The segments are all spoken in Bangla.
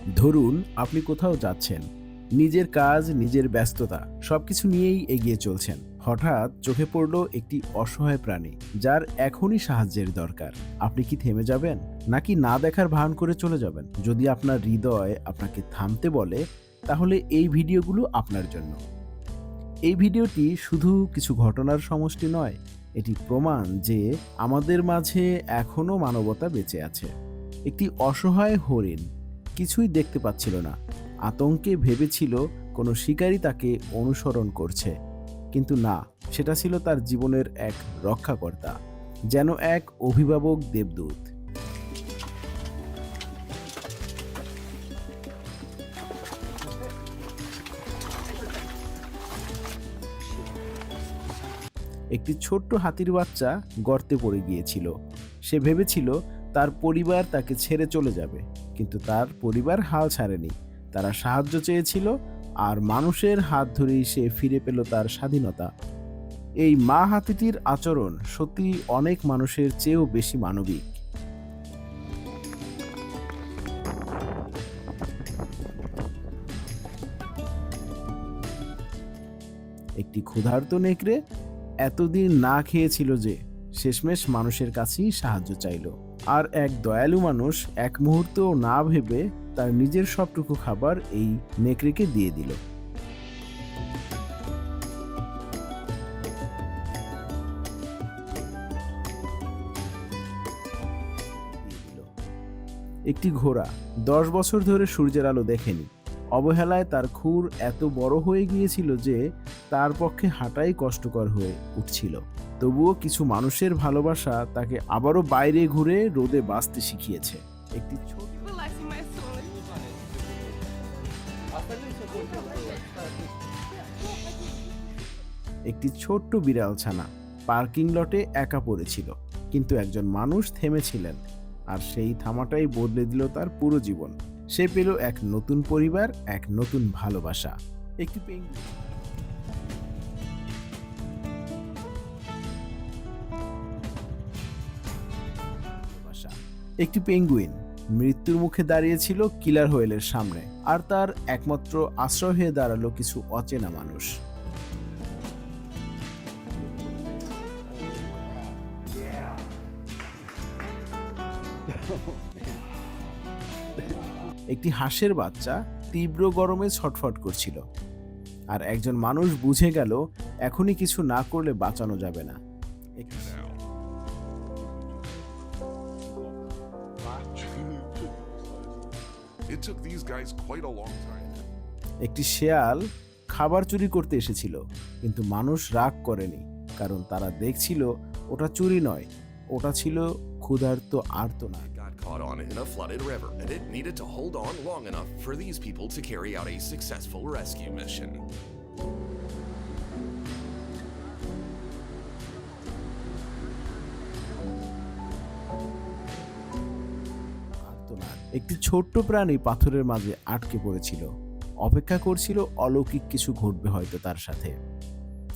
ধরুন আপনি কোথাও যাচ্ছেন, নিজের কাজ, নিজের ব্যস্ততা সবকিছু নিয়েই এগিয়ে চলছেন। হঠাৎ চোখে পড়ল একটি অসহায় প্রাণী, যার এখনই সাহায্যের দরকার। আপনি কি থেমে যাবেন, নাকি না দেখার ভান করে চলে যাবেন? যদি আপনার হৃদয় আপনাকে থামতে বলে, তাহলে এই ভিডিওগুলো আপনার জন্য। এই ভিডিওটি শুধু কিছু ঘটনার সমষ্টি নয়, এটি প্রমাণ যে আমাদের মাঝে এখনো মানবতা বেঁচে আছে। একটি অসহায় হরিণ কিছুই দেখতে পাচ্ছিল না। আতঙ্কে ভেবেছিল কোনো শিকারী তাকে অনুসরণ করছে, কিন্তু না, সেটা ছিল তার জীবনের এক রক্ষাকর্তা, যেন এক অভিভাবক দেবদূত। একটি ছোট্ট হাতির বাচ্চা গর্তে পড়ে গিয়েছিল। সে ভেবেছিল তার পরিবার তাকে ছেড়ে চলে যাবে, কিন্তু তার পরিবার হাল ছাড়েনি। তারা সাহায্য চেয়েছিল, আর মানুষের হাত ধরেই সে ফিরে পেল তার স্বাধীনতা। এই মা হাতিটির আচরণ সত্যি অনেক মানুষের চেয়েও বেশি মানবিক। একটি ক্ষুধার্ত নেকড়ে এতদিন না খেয়েছিল যে শেষমেশ মানুষের কাছেই সাহায্য চাইল। আর এক দয়ালু মানুষ এক মুহূর্ত না ভেবে তার নিজের সবটুকু খাবার এই নেকড়েকে দিয়ে দিল। একটি ঘোড়া 10 বছর ধরে সূর্যের আলো দেখেনি। অবহেলায় তার খুর এত বড় হয়ে গিয়েছিল যে তার পক্ষে হাঁটাই কষ্টকর হয়ে উঠছিল। তবুও কিছু মানুষের ভালোবাসা তাকে আবারও বাইরে ঘুরে রোদে বাঁচতে শিখিয়েছে। একটি ছোট Relaxing my soul. একটি ছোট্ট বিড়াল ছানা পার্কিং লটে একা পড়েছিল, কিন্তু একজন মানুষ থেমেছিলেন, আর সেই থামাটাই বদলে দিল তার পুরো জীবন। সে পেল এক নতুন পরিবার, এক নতুন ভালোবাসা। একটি পেঙ্গুইন একটি পেঙ্গুইন মৃত্যুর মুখে দাঁড়িয়েছিল কিলার হোয়েলের সামনে, আর তার একমাত্র আশ্রয় হয়ে দাঁড়ালো কিছু অচেনা মানুষ। একটি হাঁসের বাচ্চা তীব্র গরমে ছটফট করছিল, আর একজন মানুষ বুঝে গেল এখনই কিছু না করলে বাঁচানো যাবে না। It took these guys quite a long time. একটি শেয়াল খাবার চুরি করতে এসেছিল, কিন্তু মানুষ রাগ করেনি, কারণ তারা দেখছিল ওটা চুরি নয়, ওটা ছিল ক্ষুধার্ত আর্তনাদ। It got caught on in a flooded river, and it needed to hold on long enough for these people to carry out a successful rescue mission. একটি ছোট্ট প্রাণী পাথরের মাঝে আটকে পড়েছিল, অপেক্ষা করছিল অলৌকিক কিছু ঘটবে হয়তো তার সাথে।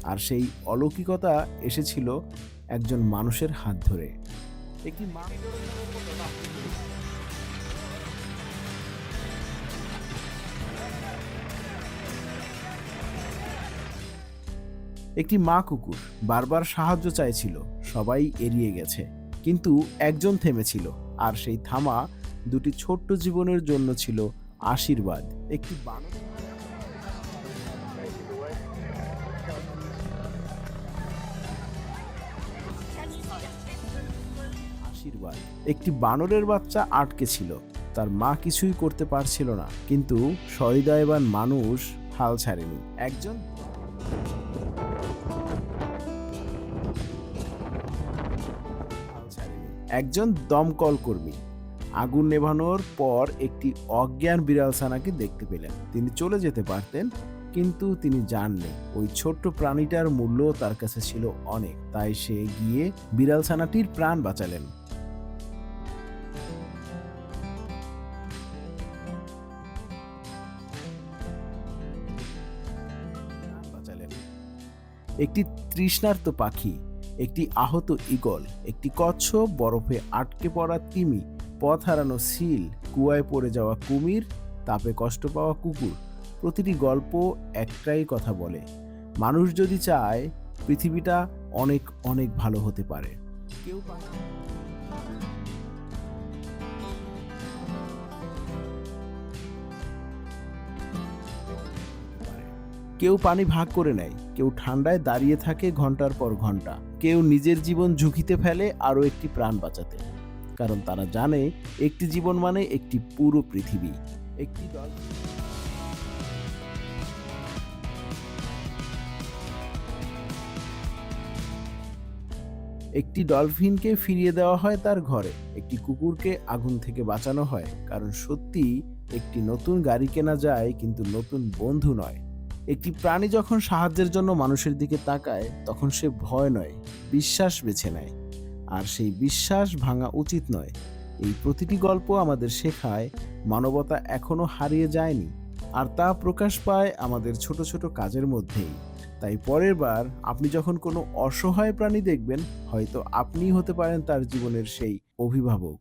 আর সেই অলৌকিকতা এসেছিল একজন মানুষের হাত ধরে। একটি একটি মা কুকুর বারবার সাহায্য চাইছিল, সবাই এড়িয়ে গেছে, কিন্তু একজন থেমেছিল, আর সেই থামা দুটি ছোট্ট জীবনের জন্য ছিল আশীর্বাদ। একটি বানর আশীর্বাদ একটি বানরের বাচ্চা আটকে ছিল, তার মা কিছুই করতে পারছিল না, কিন্তু সহৃদয়বান মানুষ হাল ছাড়েনি। একজন দমকল কর্মী আগুন নেভানোর পর একটি অজ্ঞান বিড়ালছানাকে দেখতে পেলেন। তিনি চলে যেতে পারতেন, কিন্তু তিনি জানলেন ওই ছোট্ট প্রাণীটার মূল্য তার কাছে ছিল অনেক। তাই সে গিয়ে বিড়ালছানাটির প্রাণ বাঁচালেন। একটি তৃষ্ণার্ত পাখি, একটি আহত ঈগল, একটি কচ্ছপ, বরফে আটকে পড়া তিমি, পথ হারানো সিল, কুয়ায় পড়ে যাওয়া কুমির, তাপে কষ্ট পাওয়া কুকুর। প্রতিটি গল্প একটাই কথা বলে, মানুষ যদি চায় পৃথিবীটা অনেক অনেক ভালো হতে পারে। কেউ কেউ পানি ভাগ করে নেয়, কেউ ঠান্ডায় দাঁড়িয়ে থাকে ঘন্টার পর ঘন্টা, কেউ নিজের জীবন ঝুঁকিতে ফেলে আরও একটি প্রাণ বাঁচাতে, কারণ তারা জানে একটি জীবন মানে একটি পুরো পৃথিবী। একটি দল একটি ডলফিনকে ফিরিয়ে দেওয়া হয় তার ঘরে, একটি কুকুরকে আগুন থেকে বাঁচানো হয়, কারণ সত্যি একটি নতুন গাড়ি কেনা যায় কিন্তু নতুন বন্ধু নয়। একটি প্রাণী যখন সাহায্যের জন্য মানুষের দিকে তাকায় তখন সে ভয় নয়, বিশ্বাস বেছে নেয়, আর সেই বিশ্বাস ভাঙা উচিত নয়। এই প্রতিটি গল্প আমাদের শেখায় মানবতা এখনো হারিয়ে যায়নি, আর তা প্রকাশ পায় আমাদের ছোট ছোট কাজের মধ্যেই। তাই পরের বার আপনি যখন কোনো অসহায় প্রাণী দেখবেন, হয়তো আপনিই হতে পারেন তার জীবনের সেই অভিভাবক।